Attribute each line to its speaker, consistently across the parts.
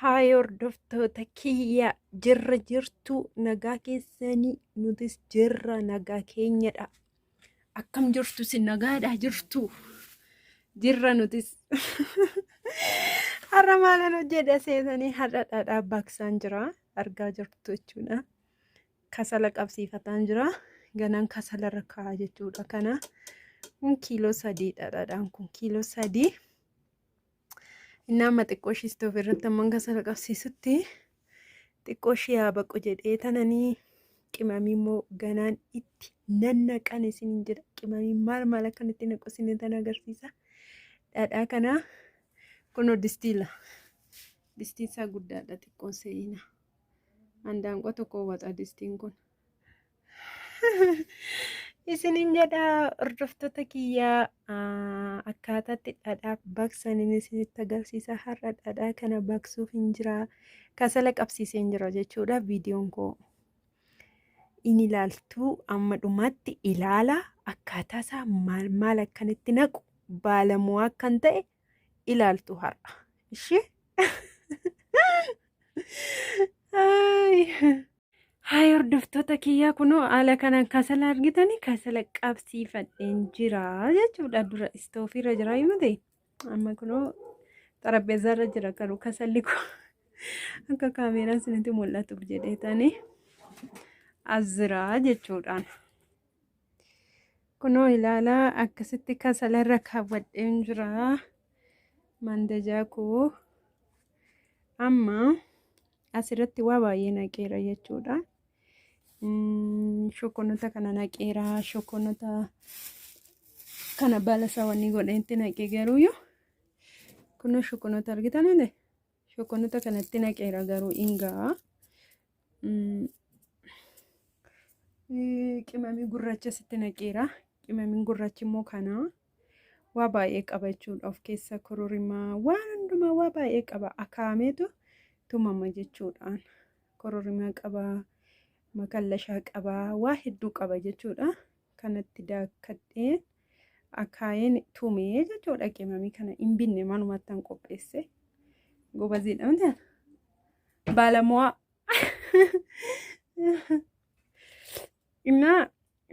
Speaker 1: Haay hordoftoota kiyya jirtu nagaa keessanii nutis jirra nagaa keenyadha. Akkam jirtu si nagaadha jirtu jirra nutis. Har'a maalan hojjedha seetanii har'a dhadhaa baaksaan jira argaa jirtu jechuudha. Kasala qabsiifataan jira ganaan kasalarra kaa'aa jechuudha. Kana kiiloo 3dha dhadhaan kun kiiloo 3. Nama xiqqoo ishee istoofii irratti ammoo kasala qabsiisutti xiqqoo ishee haa baqu jedhee tananii qimamii immoo ganaan itti nannaqan isiniin jedha. Qimamii maal akkan itti naqu isiniin tan agarsiisa. Dhadhaa kana kunoo distiila. Distiin isaa guddaadha xiqqoo seeyina. Handaanqoo tokko waxa distiin kun. Isiniin jedha hordoftoota kiyyaa akkaataatti dhadhaa baaqsaniin isinitti agarsiisa. Har'a dhadhaa kana baaqsuuf hin jira. Kasala qabsiisee hin jira jechuudha. Viidiyoon koo in ilaaltuu amma dhumaatti ilaala. Akkaataa isaa maal akkanitti naqu baalamoo akkan ta'e ilaaltu har'a. Ishee Haay hordoftoota kiyyaa kunoo haala kanaan kasala argitanii kasala qabsiifadheen jira jechuudha. Dura istoofiirra jira yoo ta'e amma kunoo xarapheezaarra jira garuu kasalli kun akka kaameeraan isinitti mul'atuuf jedheetanii as jira jechuudhaan. Kunoo ilaalaa akkasitti kasalarra kaawwadheen jira mandajaa koo amma asirratti waa baay'ee naqeera jechuudha. Shokonota kana naqeera shokonota kana baala saawwanni godheetti naqee garuu yoo kunoo shokonota argitanidha. Shokonota kanatti naqeera garuu ingaa qimamii gurraacha sitti naqeera. Qimamiin gurraachi immoo kana waa baay'ee qaba jechuudha. Of keessa kororimaa waan hundumaa waa baay'ee qaba. Akaameetu tumama jechuudhaan kororimaa qaba. Makallashaa qaba waa hedduu qaba jechuudha. Kanatti daakkadhee akaayeen tumee jechuudha. Qimamii kana hin binne manumattan qopheesse gobaziidha miti baalamoo innaa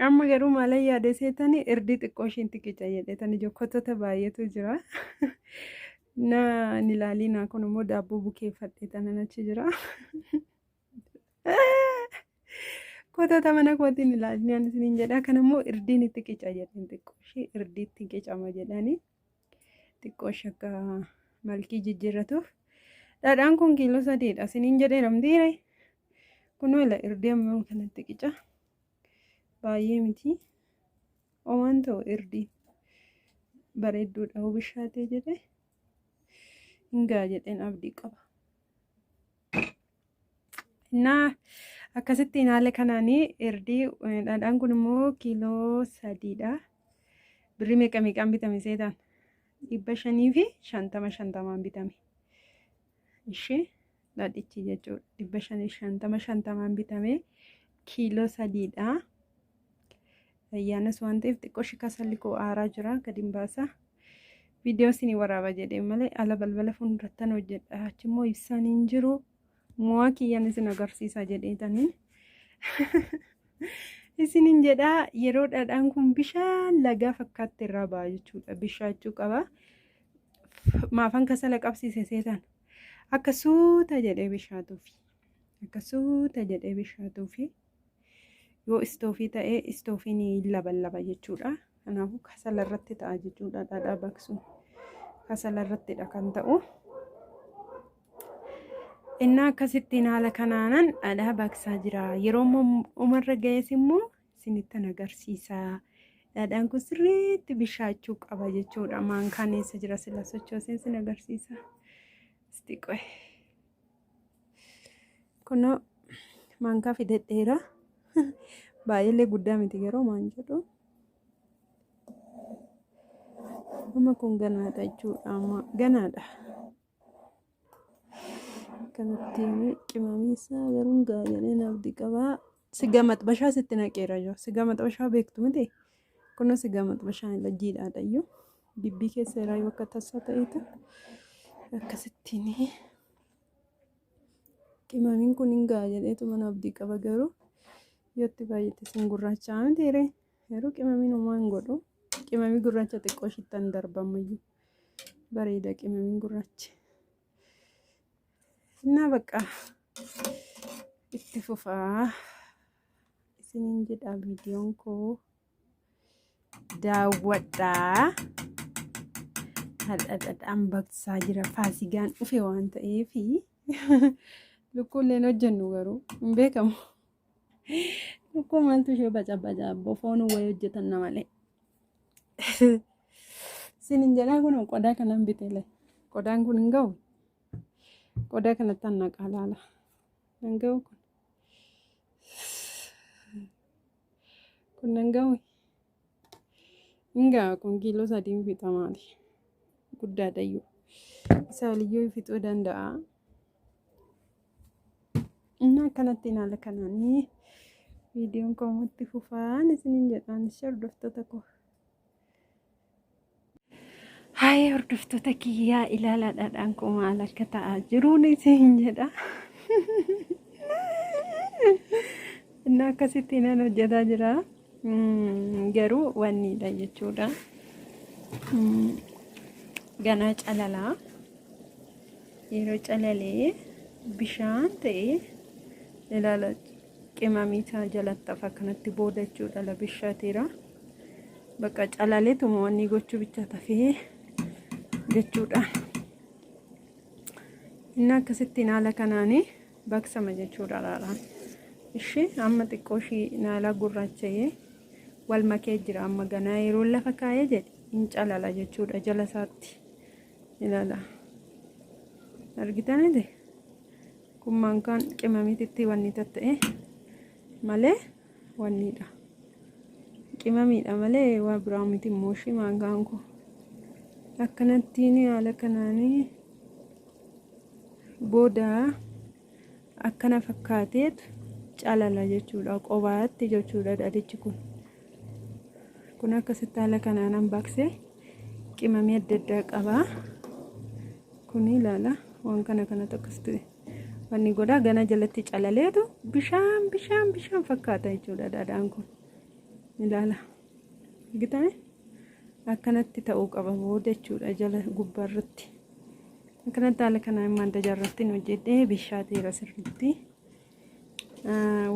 Speaker 1: amma garuu maala yaade seetanii irdii xiqqoo ishiin xiqqicha jedhetanii jokkotota baay'eetu jira. Na nilaalina kun immoo daabboo bukeeffadhee tanan achi jira. Kotota mana kootiin ilaalinaan isiniin jedha. Kan immoo irdiin itti qica jedhan xiqqoo ishee irdii itti qicama jedhanii xiqqoo ishee akka malkii jijjiirratuuf. Dhadhaan kun kiiloo 3dha isiniin jedhee namtiire. Kunoo ila irdii ammoo kanatti qica. Baay'ee miti. Omaan ta'u irdii bareedduudha bishaatee jedhee. Hingaa jedheen abdii qaba. Naa akkasitti haala kanaanii irdii dhadhaan kun immoo kiiloo 3dha. Birrii meeqaan bitame seetaan 550 bitame. Ishee dhadhichi jechuudha 550 bitame kiiloo 3dha. Ayyaanas waan ta'eef xiqqoo ishee kasalli koo aaraa jira gadi hin baasa. Viidiyoo isinii waraaba jedhee malee ala balbala fuuldurattan hojjedha. Achi immoo ibsaan hin jiru. Mo'aa kiyyaan isin agarsiisa jedheetanii. Isiniin jedhaa yeroo dhadhaan kun bishaan lagaa fakkaatti irraa ba'a jechuudha. Bishaachuu qaba. Maafan kasala qabsiise seetan. Akka suuta jedhee bishaatuufi. Akka suuta jedhee bishaatuufi. Yoo istoofii ta'ee istoofiin laba jechuudha. Kanaafuu kasala irratti ta'a jechuudha dhadhaa baaqsuun. Kasala irrattidha kan ta'u. Innaa akkasittiin haala kanaanan dhadhaa baaqsaa jira. Yeroo umarra ga'es immoo isinittan agarsiisa. Dhadhaan kun sirriitti bishaachuu qaba jechuudha. Maankaan eessa jira sila sochooseen sin agarsiisa. Isti qoe. Kunoo maankaa fidedheera. Baay'eellee guddaa miti yeroo maan jedhu. Amma kun ganaadha jechuudha. Amma ganaadha. Kanatti qimamii isaa garuu gaay'een abdii qaba. Siga maxbashaa sitti naqeera jiru. Siga maxbashaa beektu miti. Kunoo siga maxbashaa lajjiidhaadha iyyuu. Bibbii keessa irraa yoo akka tasaa ta'eetu akkasittiin qimamiin kun hin ga'a jedheetu mana abdii qaba garuu yotti baay'ate sin gurraachaa miti ree yeroo qimamiin uumaa hin godhu qimamii gurraacha xiqqoo shittan darbamayyuu bareeda qimamiin gurraachi እና በቃ itti fufaa isiniin jedha viidiyoon koo daawwadhaa hadhaadhaan baqsaa jira faasigaan dhufe waan ta'eef lukkuulleen hojjennu garuu hin beekamu lukkuu maaltu ishee baca bofoonuu wayii hojjetanna malee isiniin jedhaa kun qodaa kanan bitele qodaan kun hin ga'u qodaa kanatti annaqaa laala hin ga'u kun hin ga'u Enggak, kun kilo sadii fixaa maali? Guddaadhayyuu. Isa waliyyuu fixuu danda'a. Inni akkanatti haala kanaanii viidiyoon koomutti fufaan isiniin jedhaan hordoftoota koo. Haayee hordoftoota kiyyaa ilaalaadhaan koo maal akka ta'aa jiruun isiniin jedha. Inni akkasitti nan hojjetaa jira. Garuu wanniidha jechuudha. Ganaa calalaa yeroo calalee bishaan ta'e ilaala qimamiisaa jalatti afa kanatti booda jechuudha la bishaateera bakka calalee tuma wanni gochuu bicha tafee jechuudha. Inni akkasitti haala kanaanii baqsama jechuudha laala. Ishee amma xiqqoo ishii naala gurraacha'ee wal makee jira amma ganaa yeroo lafa kaayee jedhe hin calala jechuudha jala isaatti ilaala argitanii kun maankaan qimamiititti wanni tatta'e malee wanniidha qimamiidha malee waa biraa miti mooshii maankaan kun akkanattiin haala kanaanii booda akkana fakkaateetu calala jechuudha qobaatti jechuudha dhadhichi kun akkasitti haala kanaan baqsee qimamii adda addaa qaba kun ilaala waan kana tokkosti wanni godhaa gana jalatti calaleetu bishaan fakkaata jechuudha dhadhaan kun ilaala gitame akkanatti ta'uu qaba booda jechuudha jala gubbaarratti akkanatti haala kanaan manda jarratti hojjedhee bishaateera sirriitti.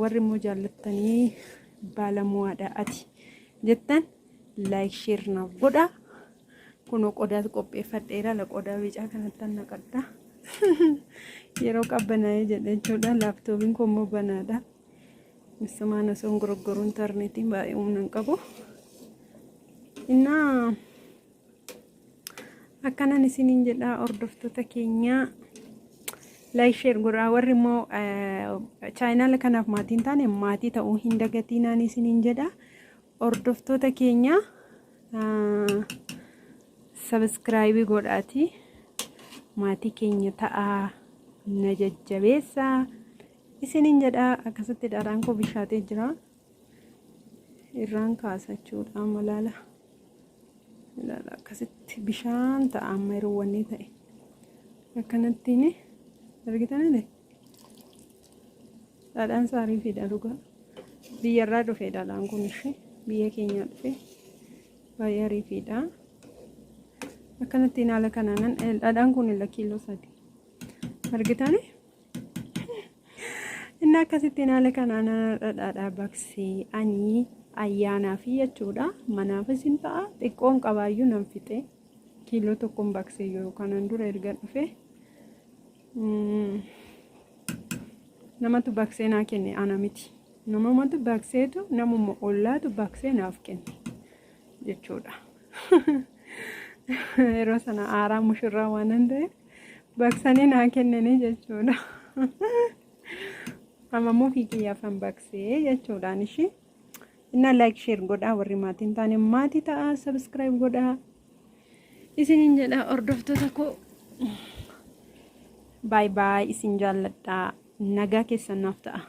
Speaker 1: Warri immoo jaallattanii baalamuwaadha ati jettan like share naaf godha kunoo qodaa qopheeffadheera la qodaa bicaa kanatti naqadha yeroo qabbanaa'ee jedhe jechuudha laaptoopiin koo immoo banaadha misumaan osoo hin gurguru intarneetiin baay'ee humna hin qabu innaa akkanan isiniin jedha hordoftoota keenyaa like share godhaa warri immoo channel kanaaf maatiin taane maatii ta'uu hin dagatinaan isiniin jedha hordoftoota keenya subscribe godhaati maatii keenya ta'aa na jajjabeessa isiniin jedha akkasitti dharaan koo bishaatee jira irraan kaasachuudha malaala ilaala akkasitti bishaan ta'a amma yeroo wanni ta'e akkanattiin argitanii dhadhaan saarii fi dhugaa biyyarraa dhufe dhadhaan kun ishee biyya keenya dhufe baay'ee ariifiidha akkanatti haala kanaan dhadhaan kun illa kiiloo 3 argitanii inni akkasitti haala kanaan dhadhaa baqsee ani ayyaanaa fi jechuudha manaaf isin ta'a xiqqoon qabaayyuu nan fixe kiiloo tokkoon baqsee yeroo kanaan dura erga dhufe namatu baqsee naa kenne ana miti namumatu baqseetu namuma ollaatu baqsee naaf kenne jechuudha yeroo sana aaraa mushurraa waan ta'eef baqsanii naa kennanii jechuudha amammoo fi kiyyaafan baqsee jechuudhaan ishee inna like share godhaa warri maatiin taane maatii ta'a subscribe godhaa isiniin jedha hordoftoota koo bye bye isin jaalladhaa nagaa keessan naaf ta'a.